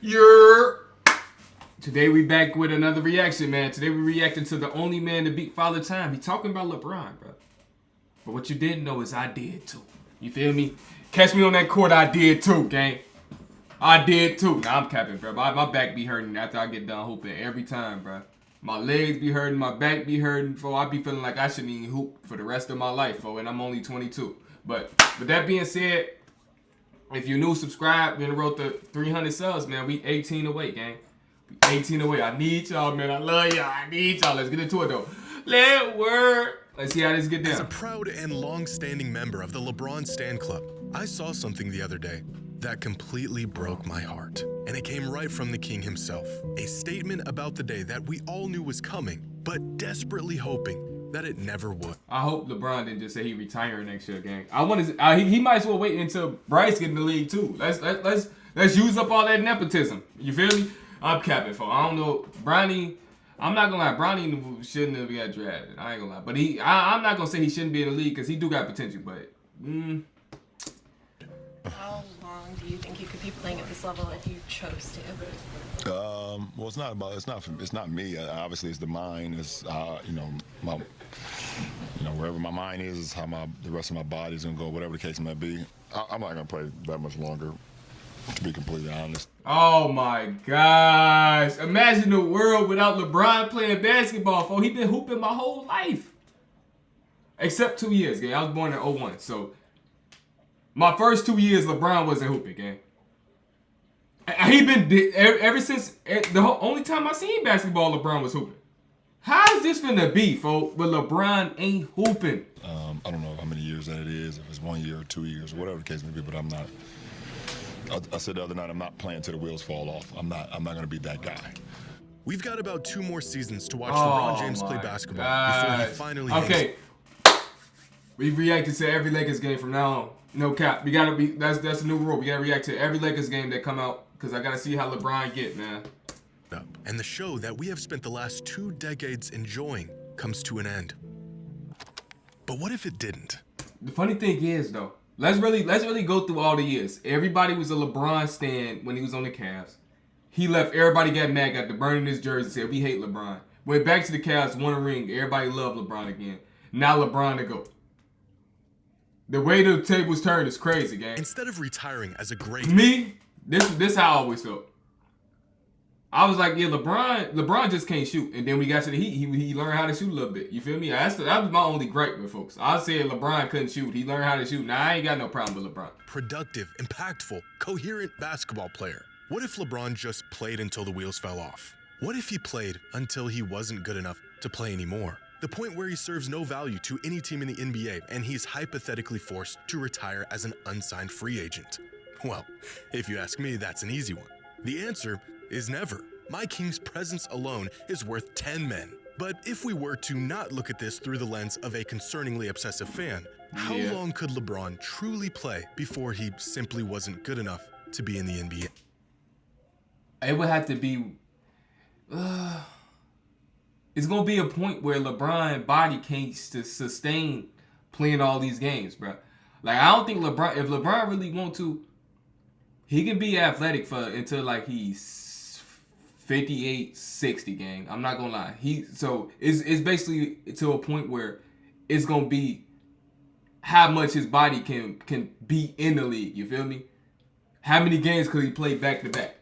You're. Today we back with another reaction, man. Today we reacting to the only man to beat Father Time. He talking about LeBron, bro. But what you didn't know is I did too. You feel me? Catch me on that court, I did too, gang. I did too. Nah, I'm capping, bro. My back be hurting after I get done hooping every time, bro. My legs be hurting, my back be hurting, fo. I be feeling like I shouldn't even hoop for the rest of my life, fo. And I'm only 22. But with that being said, if you're new, subscribe. We wrote the 300 subs, man. We 18 away, gang. We 18 away. I need y'all, man. I love y'all. I need y'all. Let's get into it, though. Let's work. Let's see how this get down. As a proud and long-standing member of the LeBron Stan Club, I saw something the other day that completely broke my heart. And it came right from the king himself. A statement about the day that we all knew was coming, but desperately hoping that it never would. I hope LeBron didn't just say he retiring next year, gang. I want to. He might as well wait until Bryce get in the league too. Let's use up all that nepotism. You feel me? I'm capping for. I don't know, Bronny. I'm not gonna lie, Bronny shouldn't have got drafted. I ain't gonna lie, but I'm not gonna say he shouldn't be in the league because he do got potential. But how long do you think you could be playing at this level if you chose to? Well, it's not me. Obviously, it's the mind. It's wherever my mind is how the rest of my body's gonna go. Whatever the case may be, I'm not gonna play that much longer. To be completely honest. Oh my gosh! Imagine the world without LeBron playing basketball. For he been hooping my whole life, except 2 years. Gang, I was born in 01, so my first 2 years LeBron wasn't hooping. Gang, he been ever since only time I seen basketball, LeBron was hooping. How is this finna be, folks? But LeBron ain't hooping. I don't know how many years that it is. If it's 1 year or 2 years or whatever the case may be, but I'm not. I said the other night, I'm not playing till the wheels fall off. I'm not going to be that guy. We've got about 2 more seasons to watch LeBron James play basketball before he finally Okay. We've reacted to every Lakers game from now on. No cap. We gotta be. That's a new rule. We gotta react to every Lakers game that come out because I gotta see how LeBron get, man. And the show that we have spent the last 2 decades enjoying comes to an end. But what if it didn't? The funny thing is, though. Let's really go through all the years. Everybody was a LeBron stan when he was on the Cavs. He left. Everybody got mad, got to burning his jersey, said we hate LeBron. Went back to the Cavs, won a ring. Everybody loved LeBron again. Now LeBron to go. The way the tables turned is crazy, gang. Instead of retiring as a great this how I always felt. I was like, yeah, LeBron just can't shoot. And then we got to the Heat. He learned how to shoot a little bit. You feel me? That was my only gripe with folks. I said LeBron couldn't shoot. He learned how to shoot. Now, I ain't got no problem with LeBron. Productive, impactful, coherent basketball player. What if LeBron just played until the wheels fell off? What if he played until he wasn't good enough to play anymore? The point where he serves no value to any team in the NBA and he's hypothetically forced to retire as an unsigned free agent. Well, if you ask me, that's an easy one. The answer is never. My King's presence alone is worth 10 men. But if we were to not look at this through the lens of a concerningly obsessive fan, how long could LeBron truly play before he simply wasn't good enough to be in the NBA? It would have to be... it's going to be a point where LeBron's body can't sustain playing all these games, bro. Like, I don't think LeBron... If LeBron really want to, he can be athletic for until, like, he's 58, 60, gang. I'm not gonna lie. It's basically to a point where it's gonna be how much his body can be in the league. You feel me? How many games could he play back to back?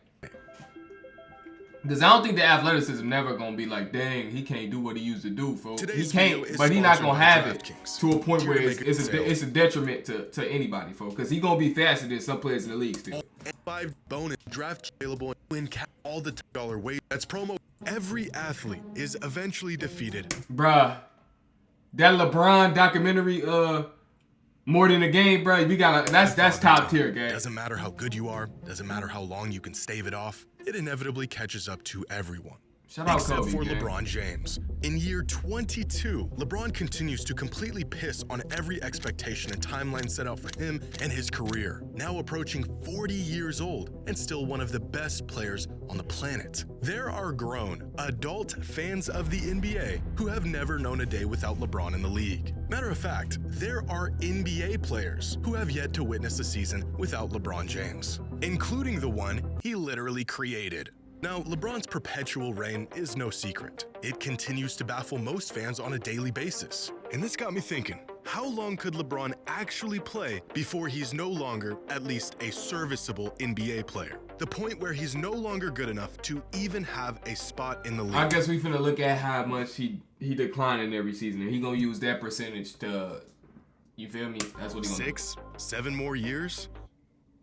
Because I don't think the athleticism never gonna be like, dang, he can't do what he used to do, folks. He can't, but he's not gonna have it to a point where it's a detriment to anybody, folks. Because he's gonna be faster than some players in the league still. 5 bonus draft available and win all the $10 weight. That's promo. Every athlete is eventually defeated. Bruh, that LeBron documentary, more than a game, bruh, we gotta. That's top tier, guys. Doesn't matter how good you are. Doesn't matter how long you can stave it off. It inevitably catches up to everyone. Shout out Except Kobe, for man. LeBron James. In year 22, LeBron continues to completely piss on every expectation and timeline set out for him and his career. Now approaching 40 years old and still one of the best players on the planet. There are grown, adult fans of the NBA who have never known a day without LeBron in the league. Matter of fact, there are NBA players who have yet to witness a season without LeBron James. including the one he literally created. Now, LeBron's perpetual reign is no secret. It continues to baffle most fans on a daily basis. And this got me thinking, how long could LeBron actually play before he's no longer at least a serviceable NBA player? The point where he's no longer good enough to even have a spot in the league. I guess we finna look at how much he declining every season, and he gonna use that percentage to, you feel me? That's what he gonna 6, 7 more years?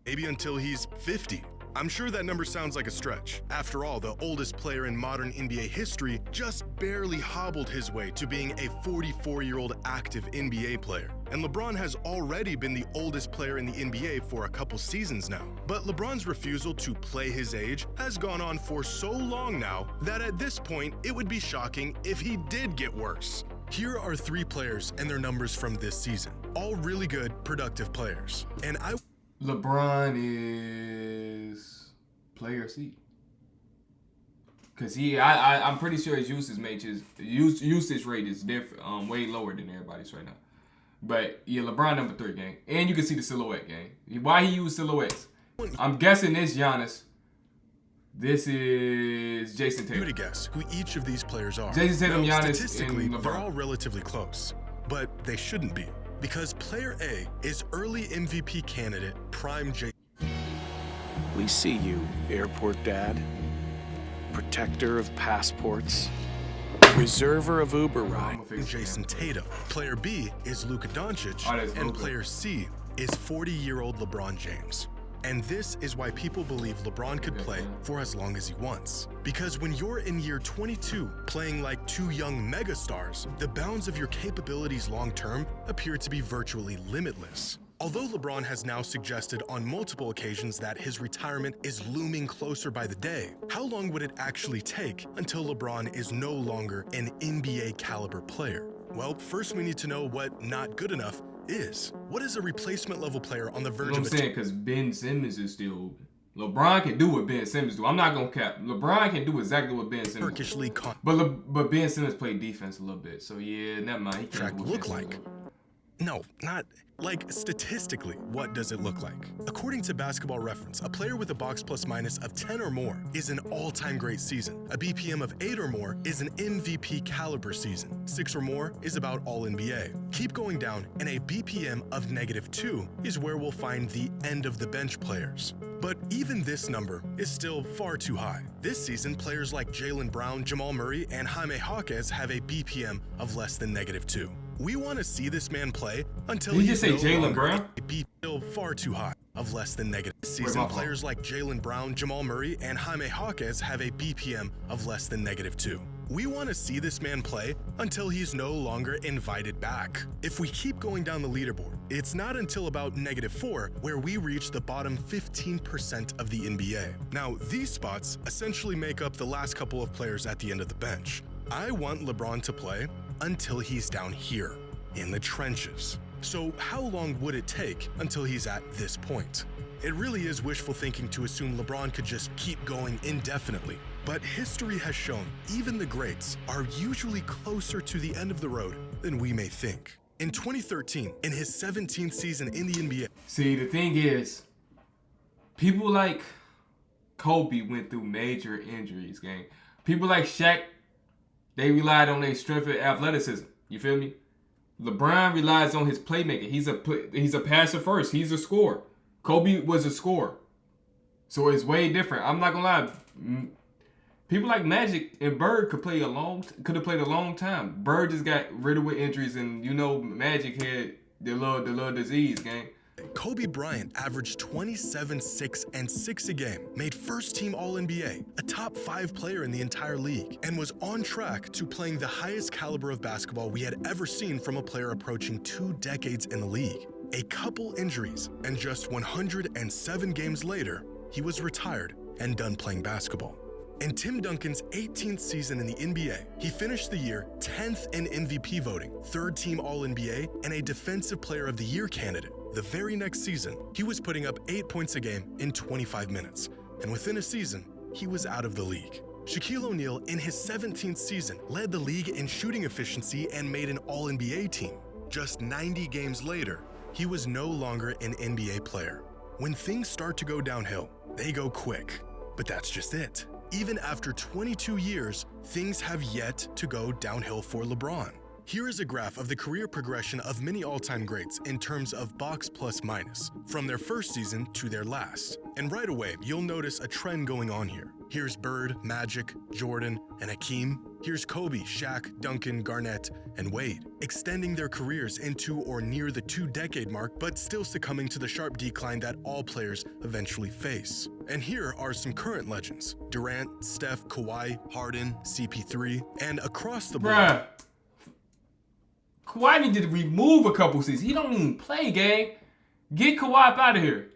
Maybe until he's 50. I'm sure that number sounds like a stretch. After all, the oldest player in modern NBA history just barely hobbled his way to being a 44-year-old active NBA player. And LeBron has already been the oldest player in the NBA for a couple seasons now. But LeBron's refusal to play his age has gone on for so long now that at this point, it would be shocking if he did get worse. Here are 3 players and their numbers from this season. All really good, productive players. And LeBron is player C. Cause I'm pretty sure his usage rate is different, way lower than everybody's right now. But yeah, LeBron number 3, gang. And you can see the silhouette, gang. Why he used silhouettes? I'm guessing this Giannis. This is Jason Tatum. You to guess who each of these players are. Jason Tatum, now, Giannis, statistically, and LeBron. They're all relatively close, but they shouldn't be. Because player A is early MVP candidate Prime J. We see you, airport dad, protector of passports, reserver of Uber ride. Jason Tatum. Player B is Luka Doncic, and player C is 40-year-old LeBron James. And this is why people believe LeBron could play for as long as he wants. Because when you're in year 22 playing like 2 young megastars, the bounds of your capabilities long-term appear to be virtually limitless. Although LeBron has now suggested on multiple occasions that his retirement is looming closer by the day, how long would it actually take until LeBron is no longer an NBA caliber player? Well, first we need to know what not good enough is. What is a replacement level player on the verge of I'm saying, because Ben Simmons is still open. LeBron can do what Ben Simmons do. I'm not gonna cap. LeBron can do exactly what Ben Simmons Turkish do. league But Ben Simmons played defense a little bit, so yeah, never mind. He can't do what look Ben like? Simmons do. No, not like statistically. What does it look like? According to Basketball Reference, a player with a box plus minus of 10 or more is an all-time great season. A BPM of 8 or more is an MVP caliber season. 6 or more is about all NBA. Keep going down, and a BPM of -2 is where we'll find the end of the bench players. But even this number is still far too high. This season, players like Jaylen Brown, Jamal Murray, and Jaime Jaquez have a BPM of less than -2. We want to see this man play until Did you he's just say no Jaylen longer Brown? a BPM still far too high of less than -. This season, players like Jaylen Brown, Jamal Murray, and Jaime Jaquez have a BPM of less than -2. We want to see this man play until he's no longer invited back. If we keep going down the leaderboard, it's not until about -4 where we reach the bottom 15% of the NBA. Now, these spots essentially make up the last couple of players at the end of the bench. I want LeBron to play until he's down here, in the trenches. So how long would it take until he's at this point? It really is wishful thinking to assume LeBron could just keep going indefinitely. But history has shown even the greats are usually closer to the end of the road than we may think. In 2013, in his 17th season in the NBA. See, the thing is, people like Kobe went through major injuries, gang. People like Shaq, they relied on their strength and athleticism. You feel me? LeBron relies on his playmaking. He's a passer first. He's a scorer. Kobe was a scorer. So it's way different. I'm not gonna lie. People like Magic and Bird could have played a long time. Bird just got riddled with injuries, and you know Magic had the little disease, gang. Kobe Bryant averaged 27, 6, and 6 a game, made first-team All-NBA, a top 5 player in the entire league, and was on track to playing the highest caliber of basketball we had ever seen from a player approaching 2 decades in the league. A couple injuries, and just 107 games later, he was retired and done playing basketball. In Tim Duncan's 18th season in the NBA, he finished the year 10th in MVP voting, 3rd-team All-NBA, and a Defensive Player of the Year candidate. The very next season, he was putting up 8 points a game in 25 minutes, and within a season, he was out of the league. Shaquille O'Neal, in his 17th season, led the league in shooting efficiency and made an All-NBA team. Just 90 games later, he was no longer an NBA player. When things start to go downhill, they go quick. But that's just it. Even after 22 years, things have yet to go downhill for LeBron. Here is a graph of the career progression of many all-time greats in terms of box plus minus, from their first season to their last. And right away, you'll notice a trend going on here. Here's Bird, Magic, Jordan, and Hakeem. Here's Kobe, Shaq, Duncan, Garnett, and Wade, extending their careers into or near the 2-decade mark, but still succumbing to the sharp decline that all players eventually face. And here are some current legends: Durant, Steph, Kawhi, Harden, CP3, and across the board. Bruh. Kawhi needed to remove a couple seasons. He don't even play, gang. Get Kawhi up out of here.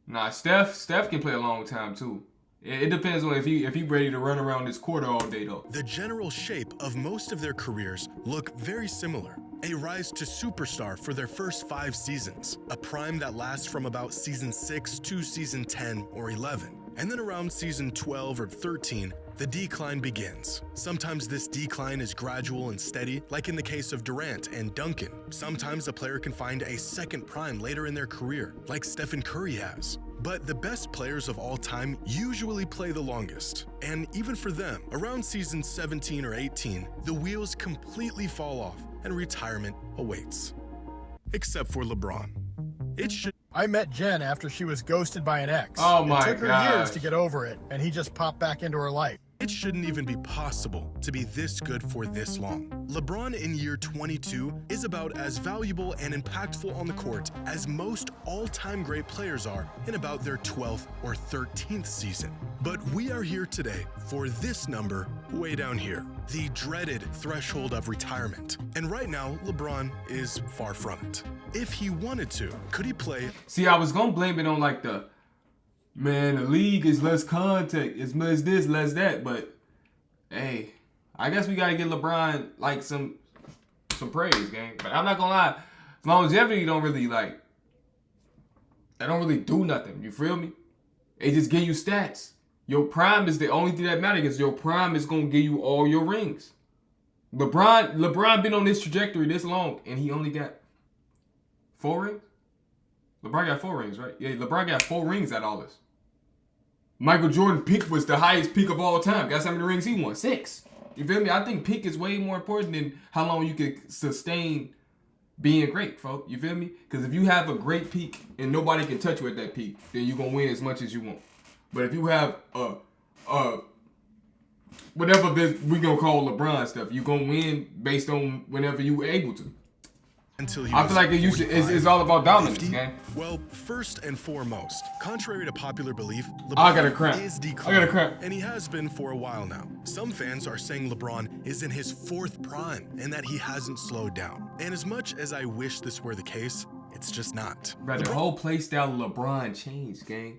Nah, Steph can play a long time too. It depends on if he ready to run around this court all day though. The general shape of most of their careers look very similar. A rise to superstar for their first 5 seasons, a prime that lasts from about season 6 to season 10 or 11. And then around season 12 or 13, the decline begins. Sometimes this decline is gradual and steady, like in the case of Durant and Duncan. Sometimes a player can find a second prime later in their career, like Stephen Curry has. But the best players of all time usually play the longest. And even for them, around season 17 or 18, the wheels completely fall off and retirement awaits. Except for LeBron. It should. I met Jen after she was ghosted by an ex. Oh my It took her gosh. years to get over it, and he just popped back into her life. It shouldn't even be possible to be this good for this long. LeBron in year 22 is about as valuable and impactful on the court as most all-time great players are in about their 12th or 13th season. But we are here today for this number way down here, the dreaded threshold of retirement. And right now, LeBron is far from it. If he wanted to, could he play? See, I was gonna blame it on like the league is less contact, it's less this, less that, but hey, I guess we gotta give LeBron like some praise, gang. But I'm not gonna lie, longevity don't really do nothing. You feel me? It just give you stats. Your prime is the only thing that matters, because your prime is gonna give you all your rings. LeBron been on this trajectory this long, and he only got 4 rings? LeBron got 4 rings, right? Yeah, LeBron got 4 rings out of all this. Michael Jordan peak was the highest peak of all time. Guess how many rings he won? 6. You feel me? I think peak is way more important than how long you can sustain being great, folks. You feel me? Because if you have a great peak and nobody can touch you at that peak, then you're going to win as much as you want. But if you have whatever this we going to call LeBron stuff, you're going to win based on whenever you able to. Until he I feel like it's all about dominance, 50? gang. Well, first and foremost, contrary to popular belief, I got a LeBron cramp. is I declining, got a cramp. and he has been for a while now. Some fans are saying LeBron is in his 4th prime and that he hasn't slowed down. And as much as I wish this were the case, it's just not. Bro, the whole play style of LeBron changed, gang.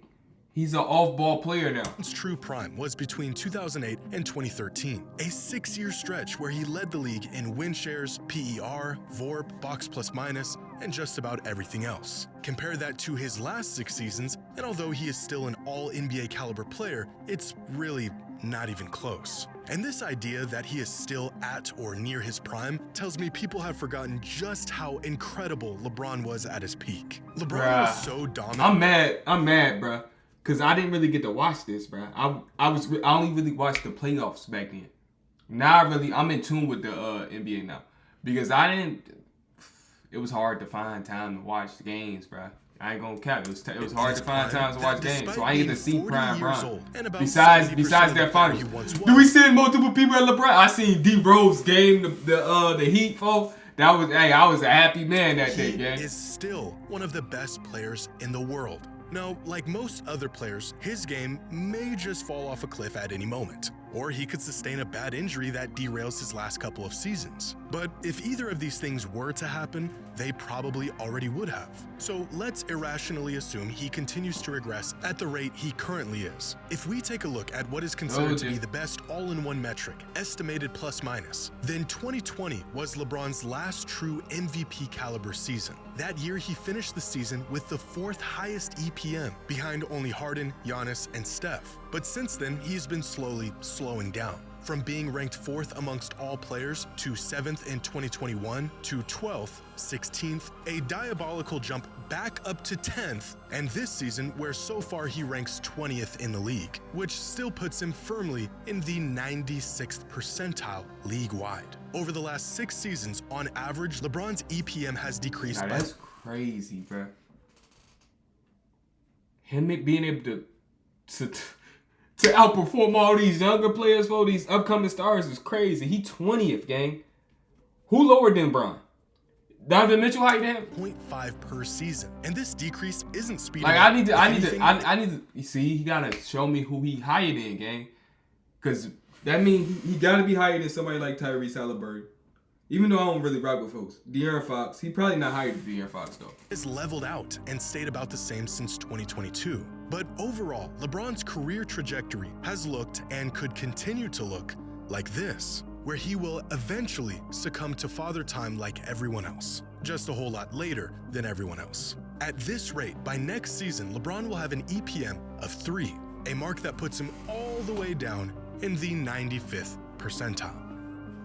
He's an off-ball player now. LeBron's true prime was between 2008 and 2013, a 6-year stretch where he led the league in win shares, PER, VORP, box plus minus, and just about everything else. Compare that to his last 6 seasons, and although he is still an all-NBA caliber player, it's really not even close. And this idea that he is still at or near his prime tells me people have forgotten just how incredible LeBron was at his peak. LeBron was so dominant. I'm mad, bro. Because I didn't really get to watch this, bro. I only really watched the playoffs back then. Now I'm in tune with the NBA now. Because it was hard to find time to watch the games, bro. I ain't gonna cap. It was hard to find time to watch games, so I ain't get to see Prime Bron. Besides that finals, do we send multiple people at LeBron? I seen D Rose game, the Heat, folks. I was a happy man that day, gang. He is still one of the best players in the world. Now, like most other players, his game may just fall off a cliff at any moment, or he could sustain a bad injury that derails his last couple of seasons. But if either of these things were to happen, they probably already would have. So let's irrationally assume he continues to regress at the rate he currently is. If we take a look at what is considered to be the best all-in-one metric, estimated plus minus, then 2020 was LeBron's last true MVP caliber season. That year, he finished the season with the 4th highest EPM, behind only Harden, Giannis, and Steph. But since then, he's been slowly slowing down. From being ranked 4th amongst all players to 7th in 2021 to 12th, 16th, a diabolical jump back up to 10th, and this season where so far he ranks 20th in the league, which still puts him firmly in the 96th percentile league-wide. Over the last 6 seasons, on average, LeBron's EPM has decreased by... That's crazy, bro. Him being able to outperform all these younger players for these upcoming stars is crazy. He 20th, gang. Who lower than Bron? Donovan Mitchell, how you damn? 0.5 per season, and this decrease isn't speeding Like up. I need to. You see, he gotta show me who he higher than, gang. Cause that means he gotta be higher than somebody like Tyrese Halliburton. Even though I don't really rock with folks. De'Aaron Fox, he probably not higher than De'Aaron Fox though. Has leveled out and stayed about the same since 2022. But overall, LeBron's career trajectory has looked and could continue to look like this, where he will eventually succumb to father time like everyone else, just a whole lot later than everyone else. At this rate, by next season, LeBron will have an EPM of 3, a mark that puts him all the way down in the 95th percentile.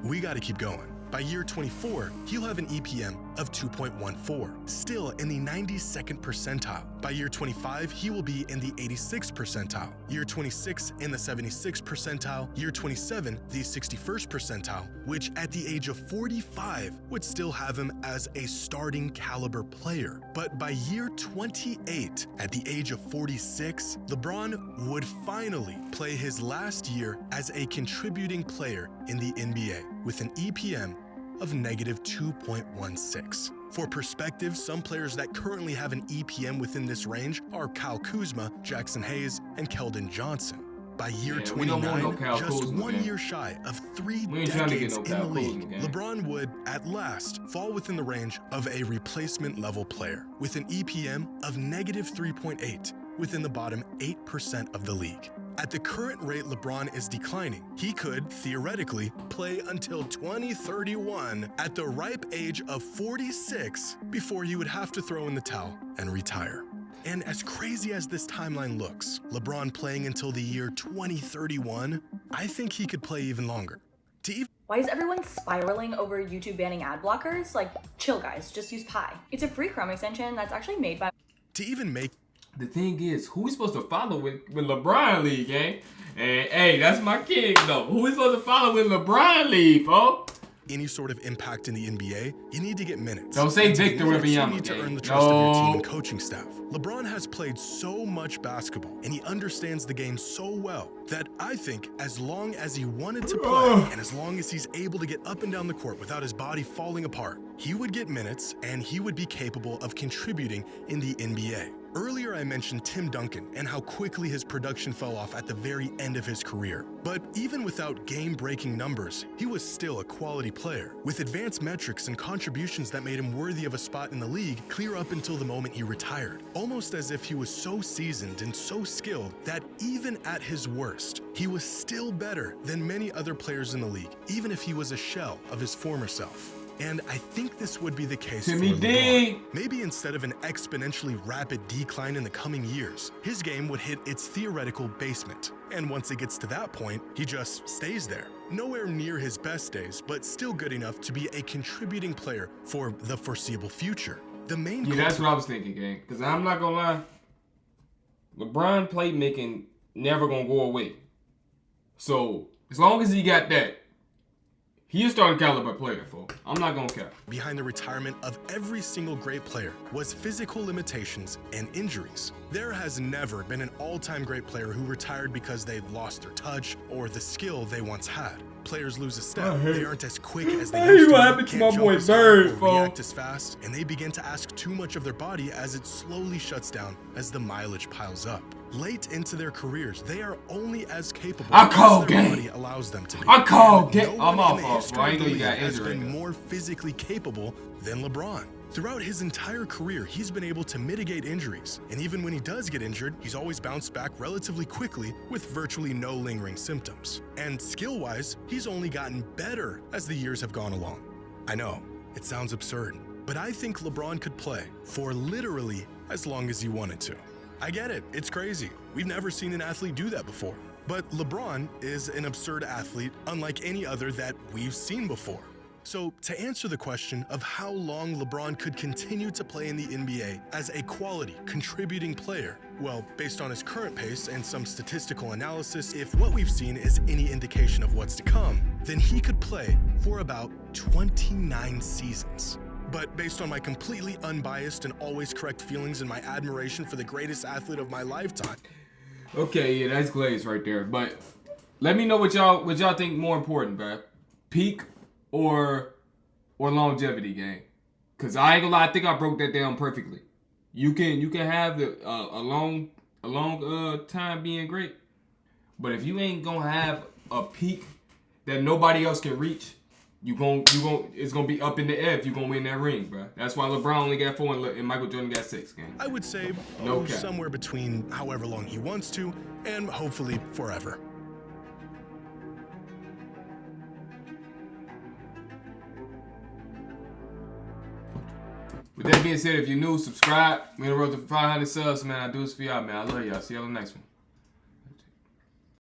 We gotta keep going. By year 24, he'll have an EPM of 2.14, still in the 92nd percentile. By year 25, he will be in the 86th percentile. Year 26 in the 76th percentile. Year 27, the 61st percentile, which at the age of 45 would still have him as a starting caliber player. But by year 28, at the age of 46, LeBron would finally play his last year as a contributing player in the NBA with an EPM of negative 2.16. For perspective, some players that currently have an EPM within this range are Kyle Kuzma, Jackson Hayes, and Keldon Johnson. By year 29, just 1 year shy of 3 decades in the league, LeBron would, at last, fall within the range of a replacement level player with an EPM of negative 3.8 within the bottom 8% of the league. At the current rate LeBron is declining, he could, theoretically, play until 2031 at the ripe age of 46 before he would have to throw in the towel and retire. And as crazy as this timeline looks, LeBron playing until the year 2031, I think he could play even longer. Why is everyone spiraling over YouTube banning ad blockers? Like, chill guys, just use Pi. It's a free Chrome extension that's actually made by... To even make... The thing is, who we supposed to follow when LeBron leave, gang? And hey, that's my king though. Who we supposed to follow when LeBron leave, oh? Any sort of impact in the NBA, you need to get minutes. Don't say Victor Wembanyama. You need to earn the trust of your team and coaching staff. LeBron has played so much basketball and he understands the game so well that I think as long as he wanted to play and as long as he's able to get up and down the court without his body falling apart, he would get minutes and he would be capable of contributing in the NBA. Earlier I mentioned Tim Duncan and how quickly his production fell off at the very end of his career. But even without game-breaking numbers, he was still a quality player, with advanced metrics and contributions that made him worthy of a spot in the league clear up until the moment he retired. Almost as if he was so seasoned and so skilled that even at his worst, he was still better than many other players in the league, even if he was a shell of his former self. And I think this would be the case for LeBron. Maybe instead of an exponentially rapid decline in the coming years, his game would hit its theoretical basement. And once it gets to that point, he just stays there. Nowhere near his best days, but still good enough to be a contributing player for the foreseeable future. The main that's what I was thinking, gang. Because I'm not going to lie, LeBron playmaking never going to go away. So, as long as he got that, he is starting caliber player, folks. I'm not gonna care. Behind the retirement of every single great player was physical limitations and injuries. There has never been an all-time great player who retired because they lost their touch or the skill they once had. Players lose a step, they aren't as quick as they used to, what happened to my boy Bird, react as fast, and they begin to ask too much of their body as it slowly shuts down as the mileage piles up. Late into their careers, they are only as capable as their body allows them to be. I call game. I'm off, bro. I know you got has injured. been more physically capable than LeBron. Throughout his entire career, he's been able to mitigate injuries, and even when he does get injured, he's always bounced back relatively quickly with virtually no lingering symptoms. And skill-wise, he's only gotten better as the years have gone along. I know, it sounds absurd, but I think LeBron could play for literally as long as he wanted to. I get it, it's crazy. We've never seen an athlete do that before. But LeBron is an absurd athlete unlike any other that we've seen before. So, to answer the question of how long LeBron could continue to play in the NBA as a quality, contributing player, well, based on his current pace and some statistical analysis, if what we've seen is any indication of what's to come, then he could play for about 29 seasons. But based on my completely unbiased and always correct feelings and my admiration for the greatest athlete of my lifetime. Okay, yeah, that's glaze right there. But let me know what y'all think more important, bro. Peak or longevity, gang. Cause I ain't gonna lie, I think I broke that down perfectly. You can have a long time being great, but if you ain't gonna have a peak that nobody else can reach, it's gonna be up in the air if you gonna win that ring, bro. That's why LeBron only got 4 and Michael Jordan got 6, gang. I would say somewhere between however long he wants to and hopefully forever. With that being said, if you're new, subscribe. We're on the road to 500 subs, man. I do this for y'all, man. I love y'all. See y'all in the next one.